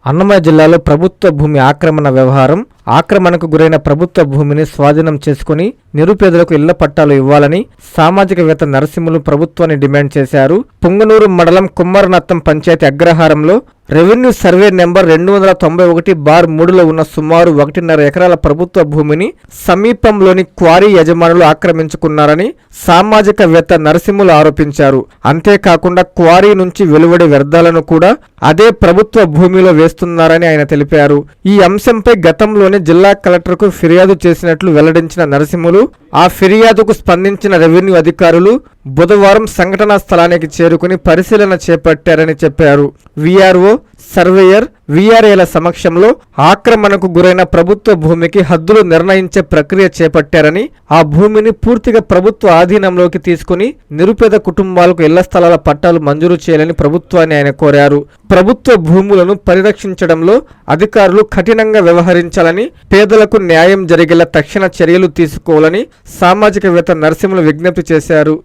అన్నమయ్య జిల్లాలో ప్రభుత్వ భూమి ఆక్రమణ వ్యవహారం. ఆక్రమణకు గురైన ప్రభుత్వ భూమిని స్వాధీనం చేసుకుని నిరుపేదలకు ఇళ్ల పట్టాలు ఇవ్వాలని సామాజికవేత్త నరసింహులు ప్రభుత్వాన్ని డిమాండ్ చేశారు. పుంగనూరు మండలం కుమ్మరనత్తం పంచాయతీ అగ్రహారంలో రెవెన్యూ సర్వే నెంబర్ 291/3లో ఉన్న సుమారు 1.5 ఎకరాల ప్రభుత్వ భూమిని సమీపంలోని క్వారీ యజమానులు ఆక్రమించుకున్నారని సామాజికవేత్త నరసింహులు ఆరోపించారు. అంతేకాకుండా క్వారీ నుంచి వెలువడే వ్యర్థాలను కూడా అదే ప్రభుత్వ భూమిలో వేస్తున్నారని ఆయన తెలిపారు. ఈ అంశంపై గతంలోనే జిల్లా కలెక్టర్కు ఫిర్యాదు చేసినట్లు వెల్లడించిన నరసింహులు ఆ ఫిర్యాదుకు స్పందించిన రెవెన్యూ అధికారులు బుధవారం సంఘటనా స్థలానికి చేరుకుని పరిశీలన చేపట్టారని చెప్పారు. వీఆర్ఓ, సర్వేయర్, వీఆర్ఏల సమక్షంలో ఆక్రమణకు గురైన ప్రభుత్వ భూమికి హద్దులు నిర్ణయించే ప్రక్రియ చేపట్టారని, ఆ భూమిని పూర్తిగా ప్రభుత్వ ఆధీనంలోకి తీసుకుని నిరుపేద కుటుంబాలకు ఇళ్ల స్థలాల పట్టాలు మంజూరు చేయాలని ప్రభుత్వాన్ని ఆయన కోరారు. ప్రభుత్వ భూములను పరిరక్షించడంలో అధికారులు కఠినంగా వ్యవహరించాలని, పేదలకు న్యాయం జరిగేలా తక్షణ చర్యలు తీసుకోవాలని సామాజికవేత్త నరసింహులు విజ్ఞప్తి చేశారు.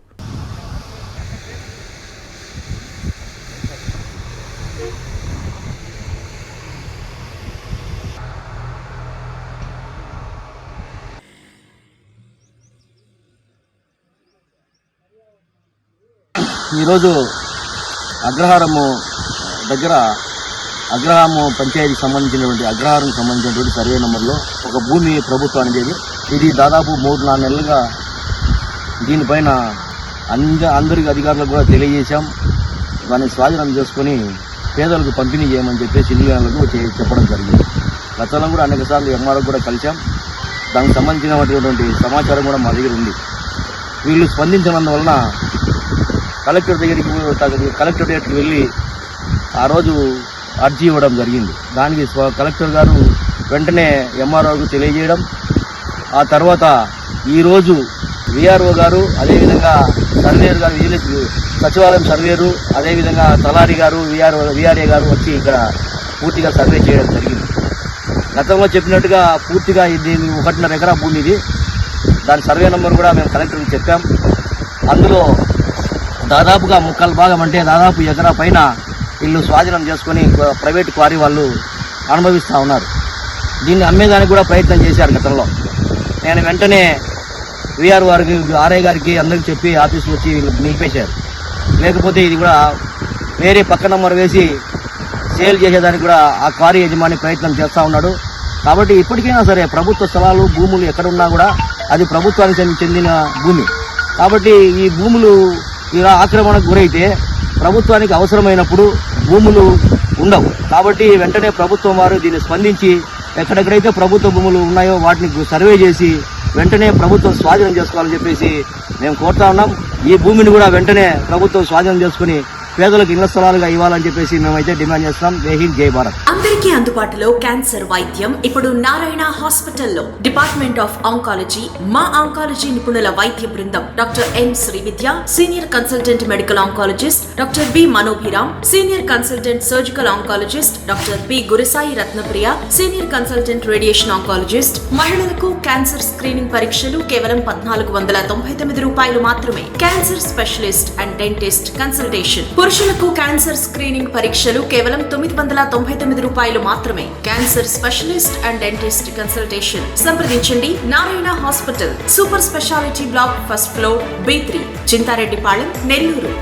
ఈరోజు అగ్రహారము దగ్గర అగ్రహారము పంచాయతీకి సంబంధించినటువంటి సర్వే నెంబర్లో ఒక భూమి ప్రభుత్వానికి ఇది దాదాపు 3-4 నెలలుగా దీనిపైన అందరికి అధికారులకు కూడా తెలియజేశాం. దాన్ని స్వాధీనం చేసుకొని పేదలకు పంపిణీ చేయమని చెప్పేసి ఇల్లులకు చెప్పడం జరిగింది. గతంలో కూడా అనేక సార్లు ఎంఆర్ఓ కూడా కలిసాం. దానికి సంబంధించినటువంటి సమాచారం కూడా మా దగ్గర ఉంది. వీళ్ళు స్పందించినందువలన కలెక్టరేట్కి వెళ్ళి ఆ రోజు అర్జీ ఇవ్వడం జరిగింది. దానికి కలెక్టర్ గారు వెంటనే ఎంఆర్ఓకు తెలియజేయడం, ఆ తర్వాత ఈరోజు వీఆర్ఓ గారు, అదేవిధంగా సర్వేయర్ గారు, విజిలెన్స్ సచివాలయం సర్వేయరు, అదేవిధంగా తలారి గారు, వీఆర్ఏ గారు వచ్చి ఇక్కడ పూర్తిగా సర్వే చేయడం జరిగింది. గతంలో చెప్పినట్టుగా పూర్తిగా ఇది 1.5 ఎకరా భూమి ఇది. దాని సర్వే నెంబర్ కూడా మేము కలెక్టర్కి చెప్పాం. అందులో దాదాపుగా 3/4 భాగం అంటే దాదాపు ఎకరా పైన ఇల్లు స్వాధీనం చేసుకొని ప్రైవేట్ క్వారీ వాళ్ళు అనుభవిస్తూ ఉన్నారు. దీన్ని అమ్మేదానికి కూడా ప్రయత్నం చేశారు గతంలో. నేను వెంటనే వీఆర్ వారికి, ఆర్ఐ గారికి అందరికీ చెప్పి ఆఫీస్కి వచ్చి వీళ్ళు నిలిపేశారు. లేకపోతే ఇది కూడా వేరే పక్క నంబర్ వేసి సేల్ చేసేదానికి కూడా ఆ క్వారీ యజమాని ప్రయత్నం చేస్తూ ఉన్నాడు. కాబట్టి ఇప్పటికైనా సరే ప్రభుత్వ స్థలాలు, భూములు ఎక్కడున్నా కూడా అది ప్రభుత్వానికి చెందిన భూమి. కాబట్టి ఈ భూములు ఇలా ఆక్రమణకు గురైతే ప్రభుత్వానికి అవసరమైనప్పుడు భూములు ఉండవు. కాబట్టి వెంటనే ప్రభుత్వం వారు దీన్ని స్పందించి ఎక్కడెక్కడైతే ప్రభుత్వ భూములు ఉన్నాయో వాటిని సర్వే చేసి వెంటనే ప్రభుత్వం స్వాధీనం చేసుకోవాలని చెప్పేసి మేము కోరుతా ఉన్నాం. ఈ భూమిని కూడా వెంటనే ప్రభుత్వం స్వాధీనం చేసుకుని పేదలకు ఇళ్ల స్థలాలుగా ఇవ్వాలని చెప్పేసి మేమైతే డిమాండ్ చేస్తున్నాం. జై హింద్, జై భారత్. అందరికీ అందుబాటులో క్యాన్సర్ వైద్యం ఇప్పుడు నారాయణ హాస్పిటల్లో. డిపార్ట్మెంట్ ఆఫ్ ఆంకాలజీ, మా ఆంకాలజీ నిపుణుల వైద్య బృందం doctor N Srividya, senior consultant medical oncologist doctor B Manobhiram, senior consultant surgical oncologist doctor B Gurusai Ratnapriya, senior consultant radiation oncologist. మహిళలకు క్యాన్సర్ స్క్రీనింగ్ పరీక్షలు కేవలం 1499 రూపాయలు మాత్రమే. Cancer specialist and dentist consultation. పురుషులకు క్యాన్సర్ స్క్రీనింగ్ పరీక్షలు కేవలం 999 రూపాయలు మాత్రమే. Cancer specialist and dentist consultation సంప్రదించండి. Narayana hospital, super speciality block, first floor, B3, Chintareddypalem, Nellore.